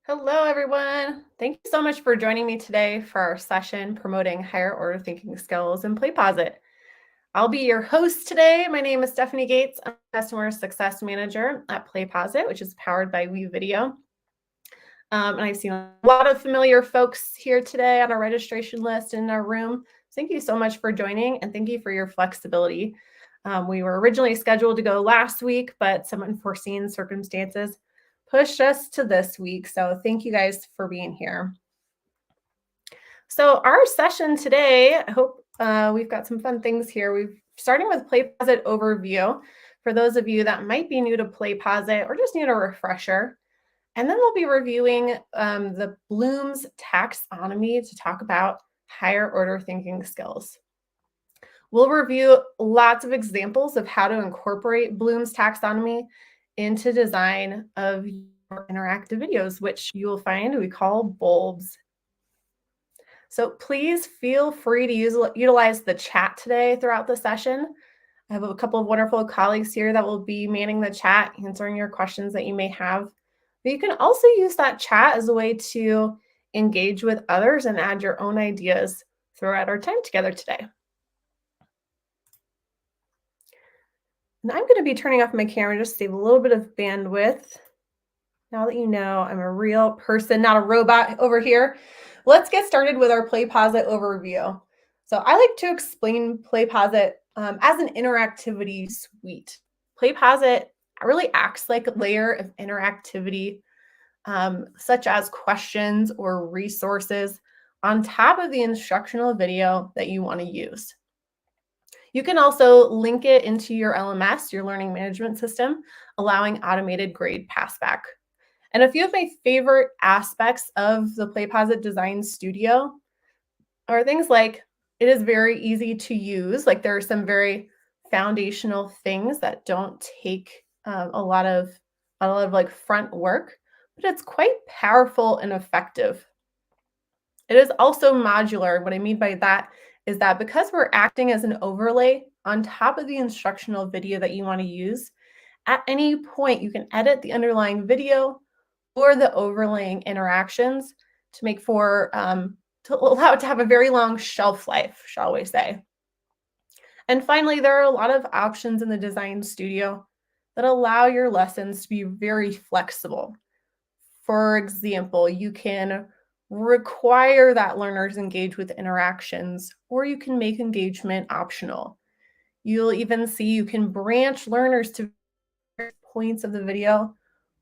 Hello, everyone. Thank you so much for joining me today for our session promoting higher order thinking skills in PlayPosit. I'll be your host today. My name is Stephanie Gates. I'm a Customer Success Manager at PlayPosit, which is powered by WeVideo. And I've seen a lot of familiar folks here today on our registration list in our room. Thank you so much for joining, and thank you for your flexibility. We were originally scheduled to go last week, but some unforeseen circumstances pushed us to this week. So thank you guys for being here. So our session today, I hope we've got some fun things here. We're starting with PlayPosit overview for those of you that might be new to PlayPosit or just need a refresher. And then we'll be reviewing the Bloom's taxonomy to talk about higher order thinking skills. We'll review lots of examples of how to incorporate Bloom's taxonomy into design of your interactive videos, which you will find we call bulbs. So please feel free to utilize the chat today throughout the session. I have a couple of wonderful colleagues here that will be manning the chat, answering your questions that you may have. But you can also use that chat as a way to engage with others and add your own ideas throughout our time together today. And I'm going to be turning off my camera just to save a little bit of bandwidth. Now that you know I'm a real person, not a robot over here, let's get started with our PlayPosit overview. So I like to explain PlayPosit as an interactivity suite. PlayPosit really acts like a layer of interactivity, such as questions or resources on top of the instructional video that you want to use. You can also link it into your LMS, your learning management system, allowing automated grade passback. And a few of my favorite aspects of the PlayPosit Design Studio are things like it is very easy to use. Like there are some very foundational things that don't take a lot of like front work, but it's quite powerful and effective. It is also modular. What I mean by that is that because we're acting as an overlay on top of the instructional video that you want to use, at any point you can edit the underlying video or the overlaying interactions to make for, to allow it to have a very long shelf life, shall we say. And finally, there are a lot of options in the Design Studio that allow your lessons to be very flexible. For example, you can require that learners engage with interactions, or you can make engagement optional. You'll even see you can branch learners to points of the video,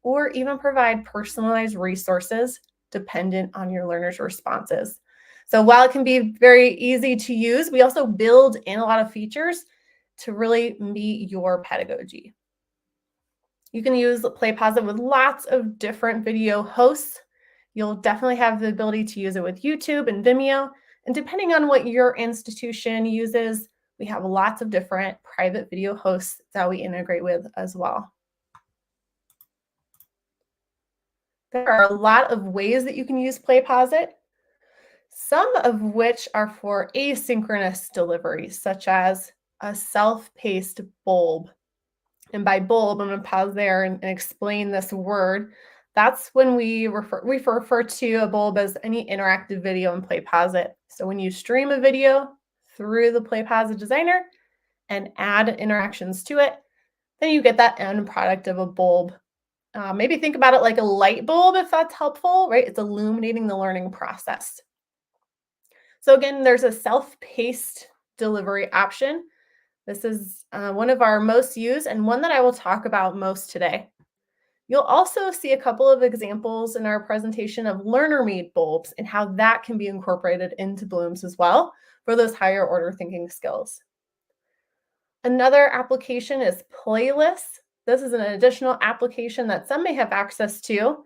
or even provide personalized resources dependent on your learners' responses. So while it can be very easy to use, we also build in a lot of features to really meet your pedagogy. You can use PlayPosit with lots of different video hosts. You'll definitely have the ability to use it with YouTube and Vimeo. And depending on what your institution uses, we have lots of different private video hosts that we integrate with as well. There are a lot of ways that you can use PlayPosit, some of which are for asynchronous delivery, such as a self-paced bulb. And by bulb, I'm going to pause there and explain this word. That's when we refer to a bulb as any interactive video in PlayPosit. So when you stream a video through the PlayPosit Designer and add interactions to it, then you get that end product of a bulb. Maybe think about it like a light bulb if that's helpful, right? It's illuminating the learning process. So again, there's a self-paced delivery option. This is one of our most used and one that I will talk about most today. You'll also see a couple of examples in our presentation of learner-made bulbs and how that can be incorporated into Bloom's as well for those higher order thinking skills. Another application is playlists. This is an additional application that some may have access to.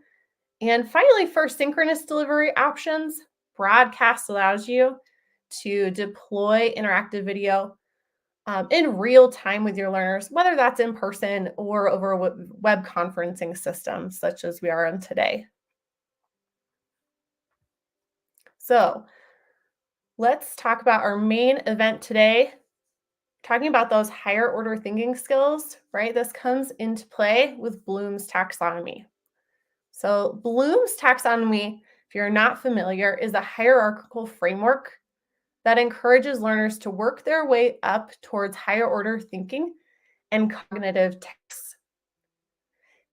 And finally, for synchronous delivery options, Broadcast allows you to deploy interactive video in real time with your learners, whether that's in person or over a web conferencing system, such as we are in today. So let's talk about our main event today, talking about those higher order thinking skills, right? This comes into play with Bloom's taxonomy. So Bloom's taxonomy, if you're not familiar, is a hierarchical framework that encourages learners to work their way up towards higher order thinking and cognitive tasks.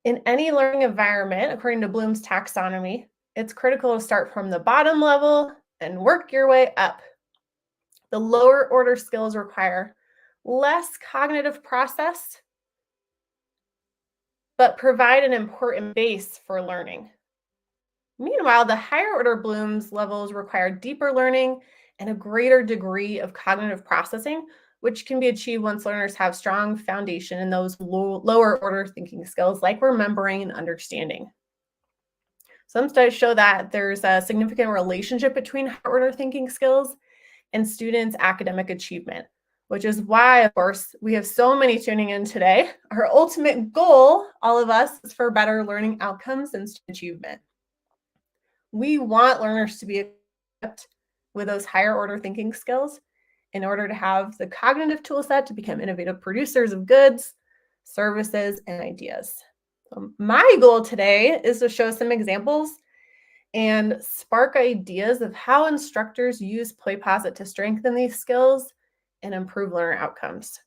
In any learning environment, according to Bloom's taxonomy, it's critical to start from the bottom level and work your way up. The lower order skills require less cognitive process, but provide an important base for learning. Meanwhile, the higher order Bloom's levels require deeper learning and a greater degree of cognitive processing, which can be achieved once learners have strong foundation in those lower order thinking skills like remembering and understanding. Some studies show that there's a significant relationship between higher order thinking skills and students' academic achievement, which is why, of course, we have so many tuning in today. Our ultimate goal, all of us, is for better learning outcomes and student achievement. We want learners to be equipped with those higher order thinking skills in order to have the cognitive tool set to become innovative producers of goods, services, and ideas. So my goal today is to show some examples and spark ideas of how instructors use PlayPosit to strengthen these skills and improve learner outcomes.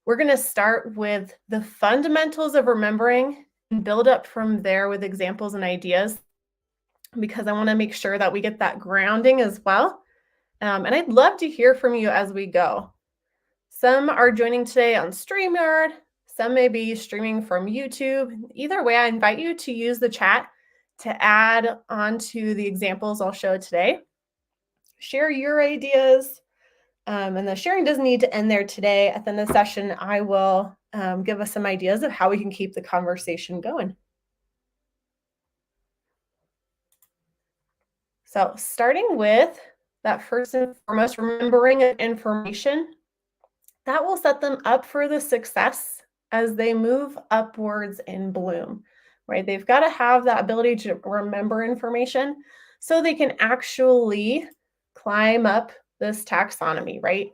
We're going to start with the fundamentals of remembering and build up from there with examples and ideas, because I want to make sure that we get that grounding as well. And I'd love to hear from you as we go. Some are joining today on StreamYard. Some may be streaming from YouTube. Either way, I invite you to use the chat to add on to the examples I'll show today. Share your ideas. And the sharing doesn't need to end there today. At the end of the session, I will give us some ideas of how we can keep the conversation going. So starting with that first and foremost, remembering information, that will set them up for the success as they move upwards in Bloom, right? They've got to have that ability to remember information so they can actually climb up this taxonomy, right?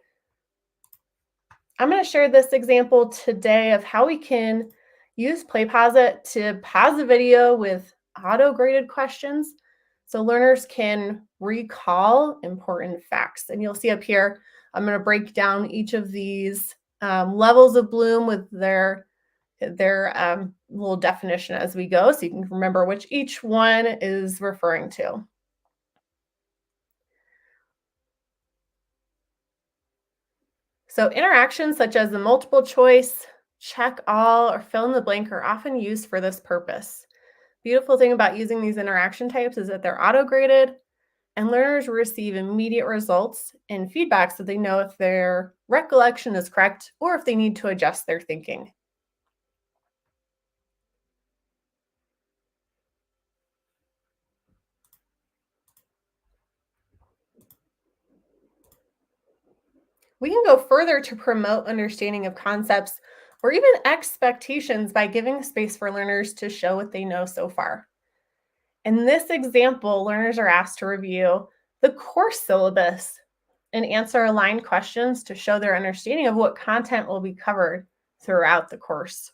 I'm going to share this example today of how we can use PlayPosit to pause the video with auto-graded questions so learners can recall important facts. And you'll see up here, I'm going to break down each of these levels of Bloom with their little definition as we go, so you can remember which each one is referring to. So interactions such as the multiple choice, check all, or fill in the blank are often used for this purpose. Beautiful thing about using these interaction types is that they're auto-graded and learners receive immediate results and feedback so they know if their recollection is correct or if they need to adjust their thinking. We can go further to promote understanding of concepts or even expectations by giving space for learners to show what they know so far. In this example, learners are asked to review the course syllabus and answer aligned questions to show their understanding of what content will be covered throughout the course.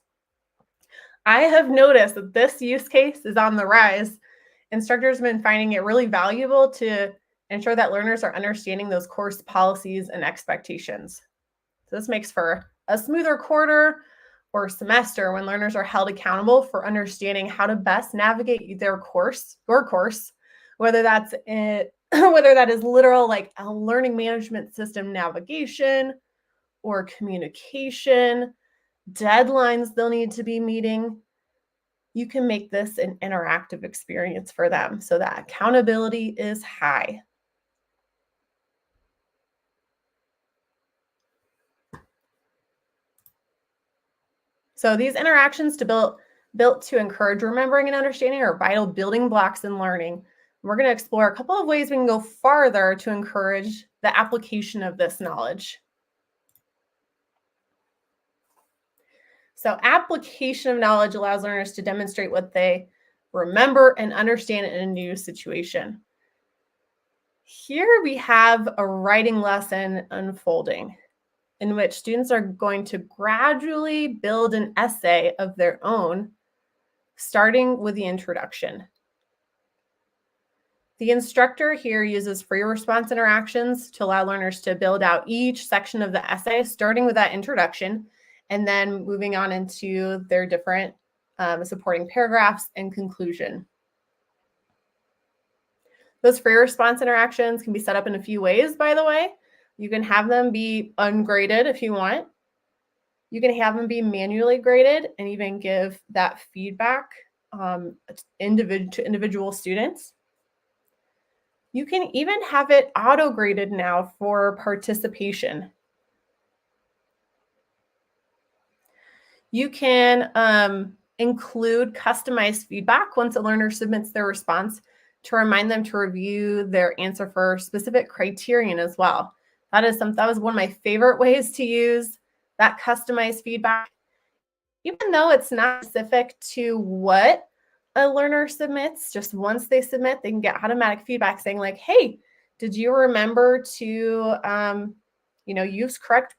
I have noticed that this use case is on the rise. Instructors have been finding it really valuable to ensure that learners are understanding those course policies and expectations. So this makes for a smoother quarter or semester when learners are held accountable for understanding how to best navigate their course, your course, whether that's it, whether that is literal like a learning management system navigation or communication, deadlines they'll need to be meeting. You can make this an interactive experience for them so that accountability is high. So these interactions built to encourage remembering and understanding are vital building blocks in learning. We're going to explore a couple of ways we can go farther to encourage the application of this knowledge. So application of knowledge allows learners to demonstrate what they remember and understand in a new situation. Here we have a writing lesson unfolding in which students are going to gradually build an essay of their own, starting with the introduction. The instructor here uses free response interactions to allow learners to build out each section of the essay, starting with that introduction, and then moving on into their different supporting paragraphs and conclusion. Those free response interactions can be set up in a few ways, by the way. You can have them be ungraded if you want. You can have them be manually graded and even give that feedback to individual students. You can even have it auto-graded now for participation. You can include customized feedback once a learner submits their response to remind them to review their answer for specific criterion as well. That was one of my favorite ways to use that customized feedback. Even though it's not specific to what a learner submits, just once they submit, they can get automatic feedback saying like, hey, did you remember to use correct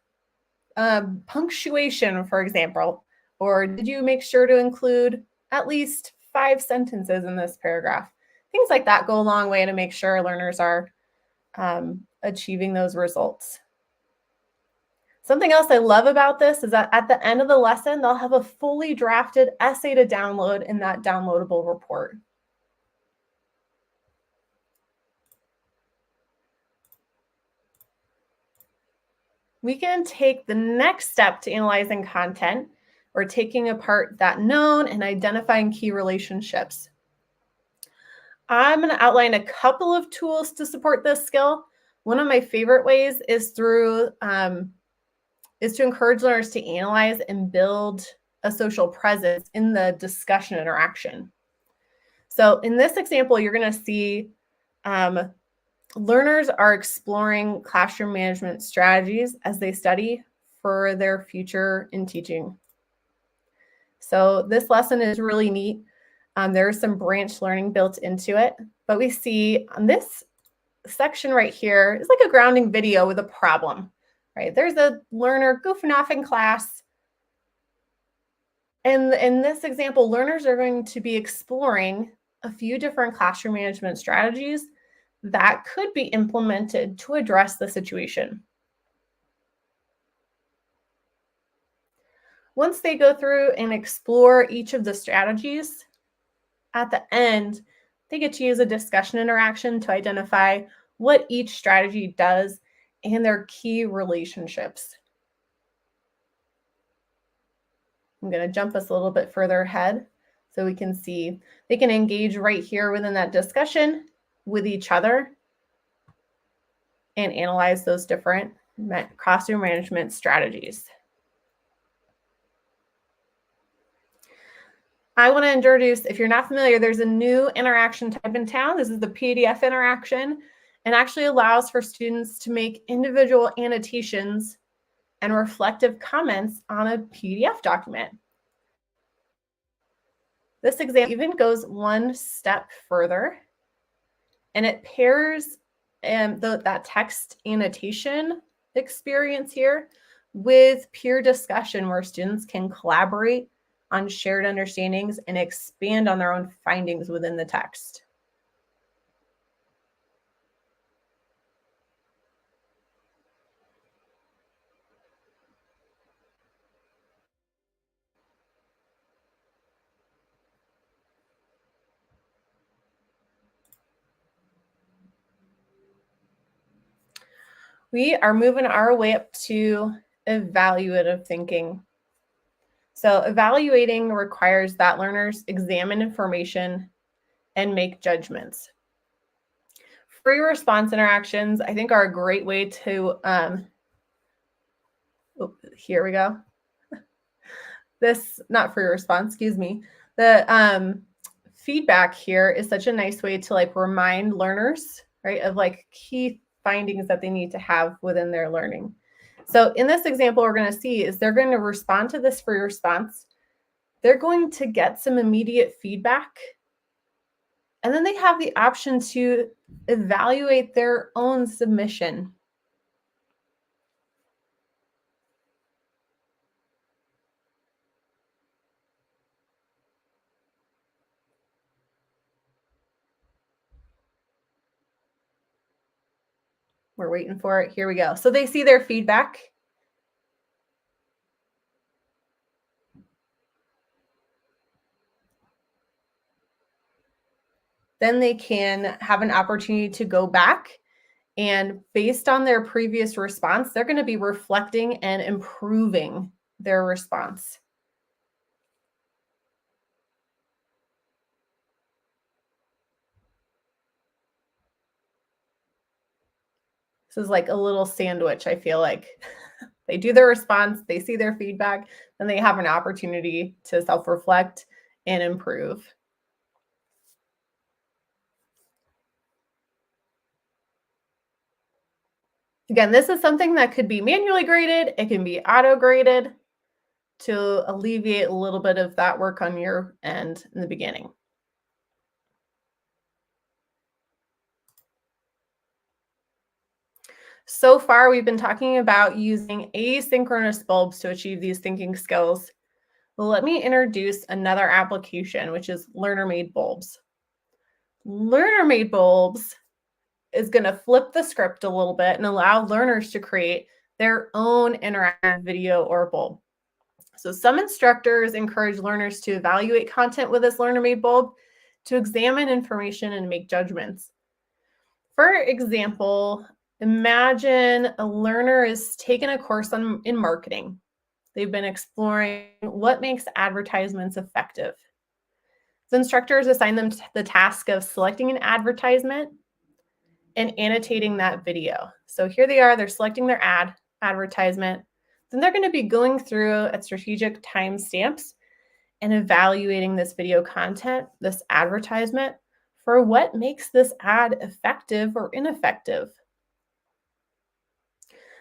punctuation, for example? Or did you make sure to include at least 5 sentences in this paragraph? Things like that go a long way to make sure learners are achieving those results. Something else I love about this is that at the end of the lesson, they'll have a fully drafted essay to download in that downloadable report. We can take the next step to analyzing content or taking apart that known and identifying key relationships. I'm going to outline a couple of tools to support this skill. One of my favorite ways is to encourage learners to analyze and build a social presence in the discussion interaction. So in this example, you're going to see learners are exploring classroom management strategies as they study for their future in teaching. So this lesson is really neat. There is some branch learning built into it, but we see on this section right here is like a grounding video with a problem, right? There's a learner goofing off in class. And in this example, learners are going to be exploring a few different classroom management strategies that could be implemented to address the situation. Once they go through and explore each of the strategies, at the end, they get to use a discussion interaction to identify what each strategy does and their key relationships. I'm going to jump us a little bit further ahead so we can see they can engage right here within that discussion with each other and analyze those different classroom management strategies. I want to introduce, if you're not familiar, there's a new interaction type in town. This is the PDF interaction, and actually allows for students to make individual annotations and reflective comments on a PDF document. This example even goes one step further, and it pairs that text annotation experience here with peer discussion where students can collaborate on shared understandings and expand on their own findings within the text. We are moving our way up to evaluative thinking. So evaluating requires that learners examine information and make judgments. Free response interactions, I think, are a great way to, here we go. Not free response, excuse me. The feedback here is such a nice way to like remind learners, right, of like key findings that they need to have within their learning. So in this example, we're going to see is they're going to respond to this free response. They're going to get some immediate feedback. And then they have the option to evaluate their own submission. We're waiting for it. Here we go. So they see their feedback. Then they can have an opportunity to go back, and based on their previous response, they're going to be reflecting and improving their response. This is like a little sandwich, I feel like. They do their response, they see their feedback, then they have an opportunity to self-reflect and improve. Again, this is something that could be manually graded. It can be auto-graded to alleviate a little bit of that work on your end in the beginning. So far, we've been talking about using asynchronous bulbs to achieve these thinking skills. Well, let me introduce another application, which is learner-made bulbs. Learner-made bulbs is going to flip the script a little bit and allow learners to create their own interactive video or bulb. So some instructors encourage learners to evaluate content with this learner-made bulb, to examine information and make judgments. For example, imagine a learner is taking a course in marketing. They've been exploring what makes advertisements effective. The instructors assign them the task of selecting an advertisement and annotating that video. So here they are, they're selecting their advertisement. Then they're going to be going through at strategic timestamps and evaluating this video content, this advertisement, for what makes this ad effective or ineffective.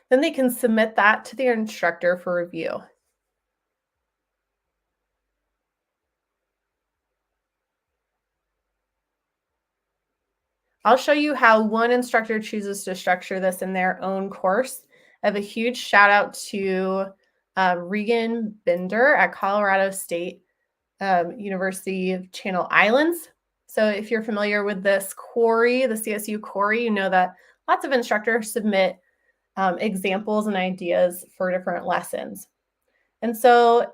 Then they can submit that to their instructor for review. I'll show you how one instructor chooses to structure this in their own course. I have a huge shout out to Regan Binder at Colorado State University of Channel Islands. So if you're familiar with this query, the CSU query, you know that lots of instructors submit examples and ideas for different lessons. And so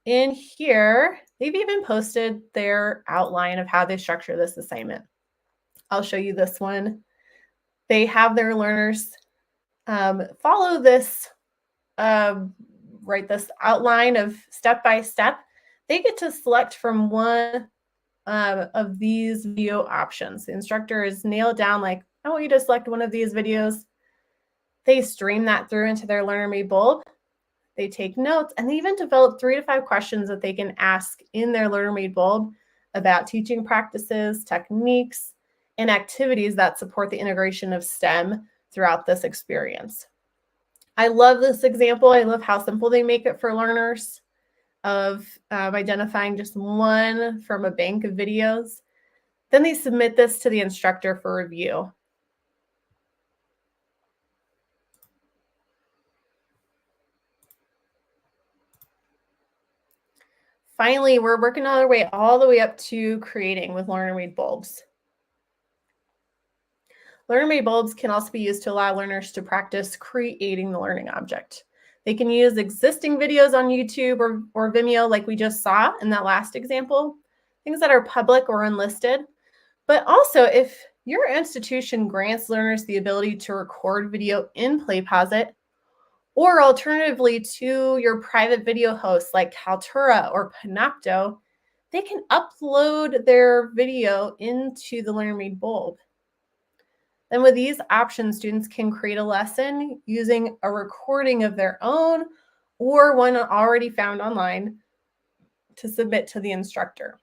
in here, they've even posted their outline of how they structure this assignment. I'll show you this one. They have their learners follow this, write this outline of step by step. They get to select from one of these video options. The instructor is nailed down like, I want you to select one of these videos. They stream that through into their learner-made bulb. They take notes, and they even develop 3 to 5 questions that they can ask in their learner-made bulb about teaching practices, techniques, and activities that support the integration of STEM throughout this experience. I love this example. I love how simple they make it for learners of identifying just one from a bank of videos. Then they submit this to the instructor for review. Finally, we're working our way all the way up to creating with learner-made bulbs. Learner-made bulbs can also be used to allow learners to practice creating the learning object. They can use existing videos on YouTube or Vimeo like we just saw in that last example, things that are public or unlisted. But also, if Your institution grants learners the ability to record video in PlayPosit, or alternatively to your private video hosts like Kaltura or Panopto, they can upload their video into the LearnerMade Bulb. Then with these options, students can create a lesson using a recording of their own or one already found online to submit to the instructor.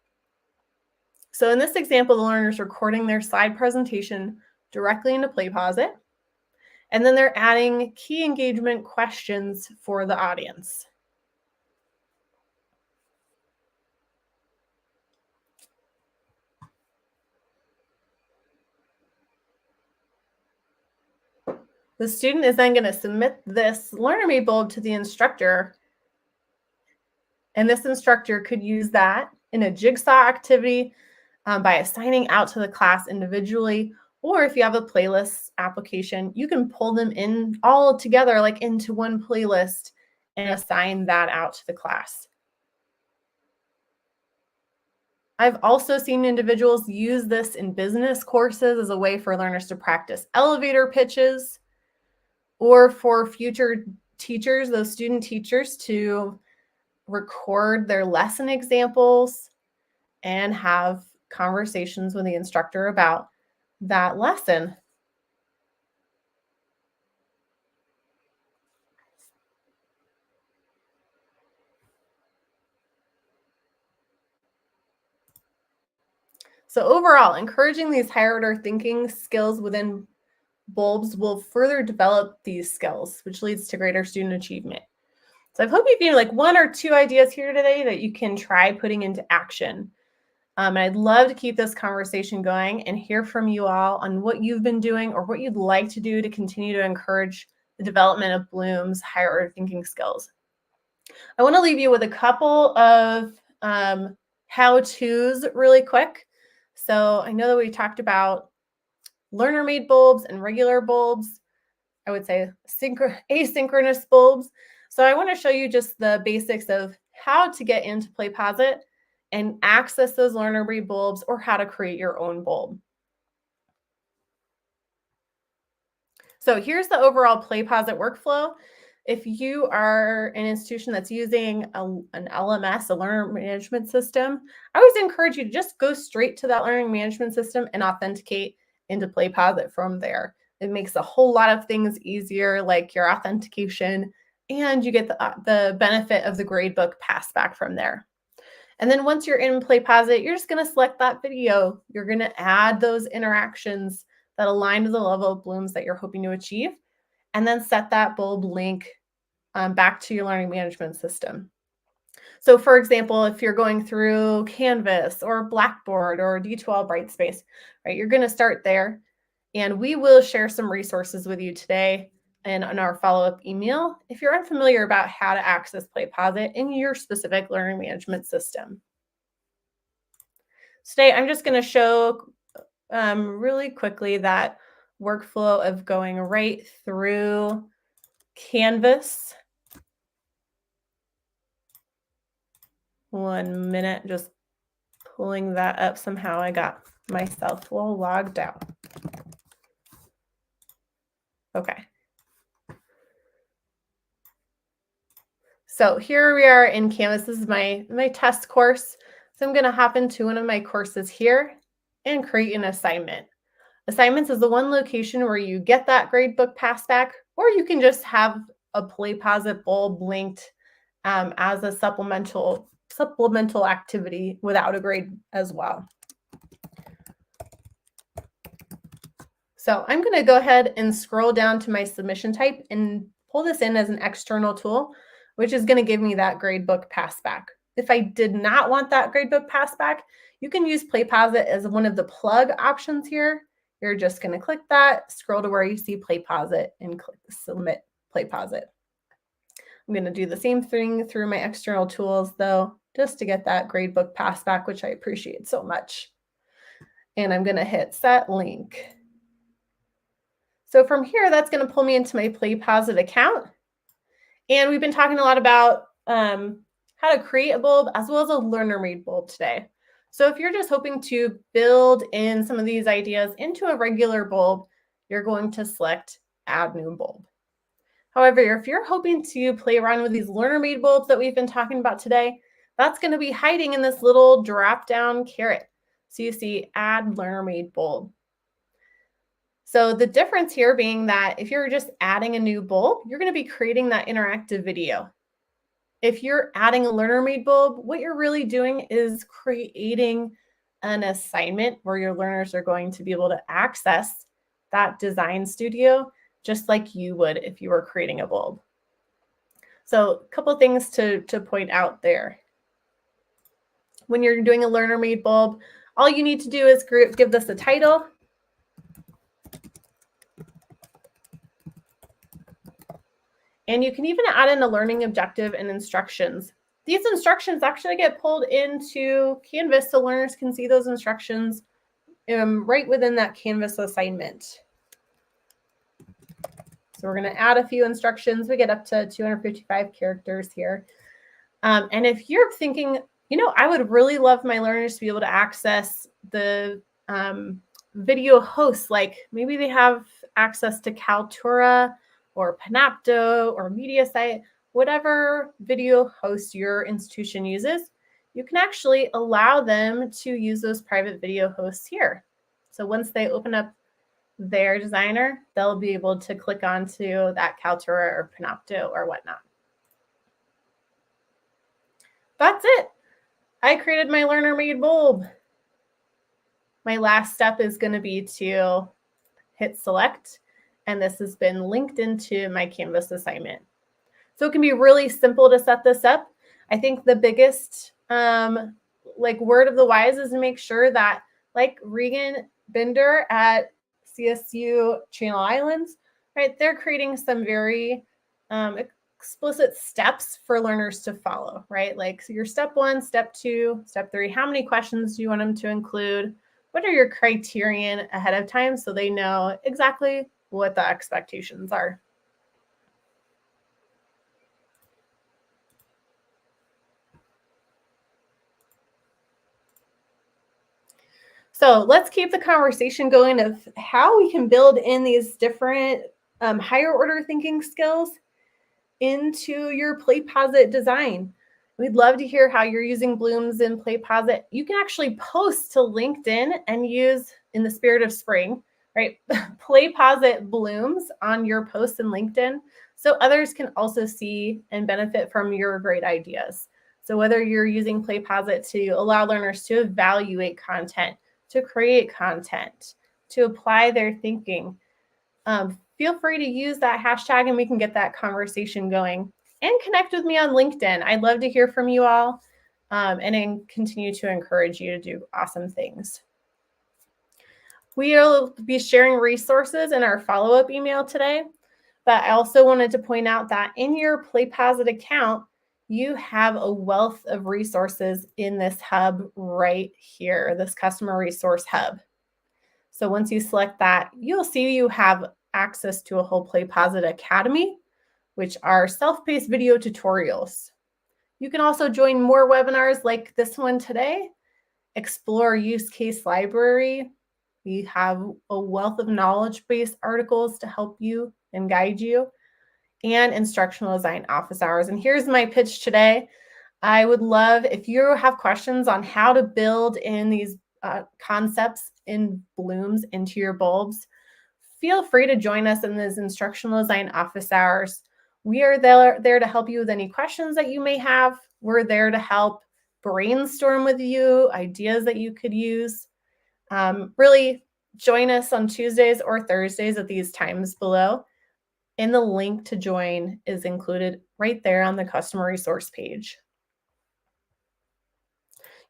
So in this example, the learner is recording their slide presentation directly into PlayPosit, and then they're adding key engagement questions for the audience. The student is then going to submit this LearnerMade Bulb to the instructor, and this instructor could use that in a jigsaw activity by assigning out to the class individually, or if you have a playlist application, you can pull them in all together, like into one playlist, and assign that out to the class. I've also seen individuals use this in business courses as a way for learners to practice elevator pitches, or for future teachers, those student teachers, to record their lesson examples and have conversations with the instructor about that lesson. So overall, encouraging these higher order thinking skills within bulbs will further develop these skills, which leads to greater student achievement. So I hope you've gained like 1 or 2 ideas here today that you can try putting into action. And I'd love to keep this conversation going and hear from you all on what you've been doing or what you'd like to do to continue to encourage the development of Bloom's higher order thinking skills. I want to leave you with a couple of how-tos really quick. So I know that we talked about learner-made bulbs and regular bulbs. I would say asynchronous bulbs. So I want to show you just the basics of how to get into PlayPosit and access those learner-made bulbs, or how to create your own bulb. So here's the overall PlayPosit workflow. If you are an institution that's using an LMS, a learner management system, I always encourage you to just go straight to that learning management system and authenticate into PlayPosit from there. It makes a whole lot of things easier, like your authentication, and you get the benefit of the gradebook passed back from there. And then once you're in PlayPosit, you're just going to select that video. You're going to add those interactions that align to the level of blooms that you're hoping to achieve, and then set that bulb link back to your learning management system. So for example, if you're going through Canvas or Blackboard or D2L Brightspace, right, you're going to start there. And we will share some resources with you today and in our follow-up email if you're unfamiliar about how to access PlayPosit in your specific learning management system. Today, I'm just going to show really quickly that workflow of going right through Canvas. 1 minute, just pulling that up. Somehow I got myself all logged out. Okay. So here we are in Canvas. This is my test course. So I'm going to hop into one of my courses here and create an assignment. Assignments is the one location where you get that gradebook passed back, or you can just have a PlayPosit bulb linked as a supplemental activity without a grade as well. So I'm going to go ahead and scroll down to my submission type and pull this in as an external tool, which is going to give me that gradebook passback. If I did not want that gradebook passback, you can use PlayPosit as one of the plug options here. You're just going to click that, scroll to where you see PlayPosit, and click Submit PlayPosit. I'm going to do the same thing through my external tools, though, just to get that gradebook passback, which I appreciate so much. And I'm going to hit Set Link. So from here, that's going to pull me into my PlayPosit account. And we've been talking a lot about how to create a bulb as well as a learner-made bulb today. So if you're just hoping to build in some of these ideas into a regular bulb, you're going to select Add New Bulb. However, if you're hoping to play around with these learner-made bulbs that we've been talking about today, that's going to be hiding in this little drop-down caret. So you see Add Learner-Made Bulb. So the difference here being that if you're just adding a new bulb, you're going to be creating that interactive video. If you're adding a learner-made bulb, what you're really doing is creating an assignment where your learners are going to be able to access that design studio just like you would if you were creating a bulb. So a couple things to point out there. When you're doing a learner-made bulb, all you need to do is give this a title. And you can even add in a learning objective and instructions. These instructions actually get pulled into Canvas so learners can see those instructions right within that Canvas assignment. So we're going to add a few instructions. We get up to 255 characters here. And if you're thinking, I would really love my learners to be able to access the video hosts, like maybe they have access to Kaltura or Panopto or MediaSite, whatever video host your institution uses, you can actually allow them to use those private video hosts here. So once they open up their designer, they'll be able to click onto that Kaltura or Panopto or whatnot. That's it. I created my learner-made bulb. My last step is going to be to hit select, and this has been linked into my Canvas assignment. So it can be really simple to set this up. I think the biggest word of the wise is to make sure that, like Regan Binder at CSU Channel Islands, right? They're creating some very explicit steps for learners to follow, right? Like so your step 1, step 2, step 3, how many questions do you want them to include? What are your criterion ahead of time so they know exactly what the expectations are? So let's keep the conversation going of how we can build in these different higher order thinking skills into your PlayPosit design. We'd love to hear how you're using blooms in PlayPosit. You can actually post to LinkedIn and use, in the spirit of spring, right, PlayPosit blooms on your posts in LinkedIn so others can also see and benefit from your great ideas. So whether you're using PlayPosit to allow learners to evaluate content, to create content, to apply their thinking, feel free to use that hashtag and we can get that conversation going. And connect with me on LinkedIn. I'd love to hear from you all and continue to encourage you to do awesome things. We'll be sharing resources in our follow-up email today, but I also wanted to point out that in your PlayPosit account, you have a wealth of resources in this hub right here, this customer resource hub. So once you select that, you'll see you have access to a whole PlayPosit Academy, which are self-paced video tutorials. You can also join more webinars like this one today, explore use case library. We have a wealth of knowledge-based articles to help you and guide you, and instructional design office hours. And here's my pitch today. I would love if you have questions on how to build in these concepts in blooms into your bulbs, feel free to join us in these instructional design office hours. We are there to help you with any questions that you may have. We're there to help brainstorm with you, ideas that you could use. Really join us on Tuesdays or Thursdays at these times below. And the link to join is included right there on the customer resource page.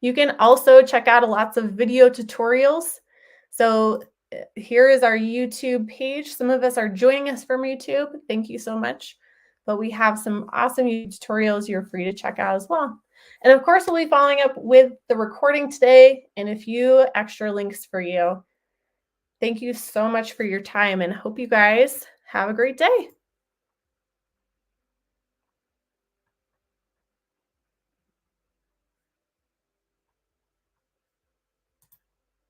You can also check out lots of video tutorials. So here is our YouTube page. Some of us are joining us from YouTube. Thank you so much. But we have some awesome tutorials you're free to check out as well. And of course, we'll be following up with the recording today and a few extra links for you. Thank you so much for your time and hope you guys have a great day.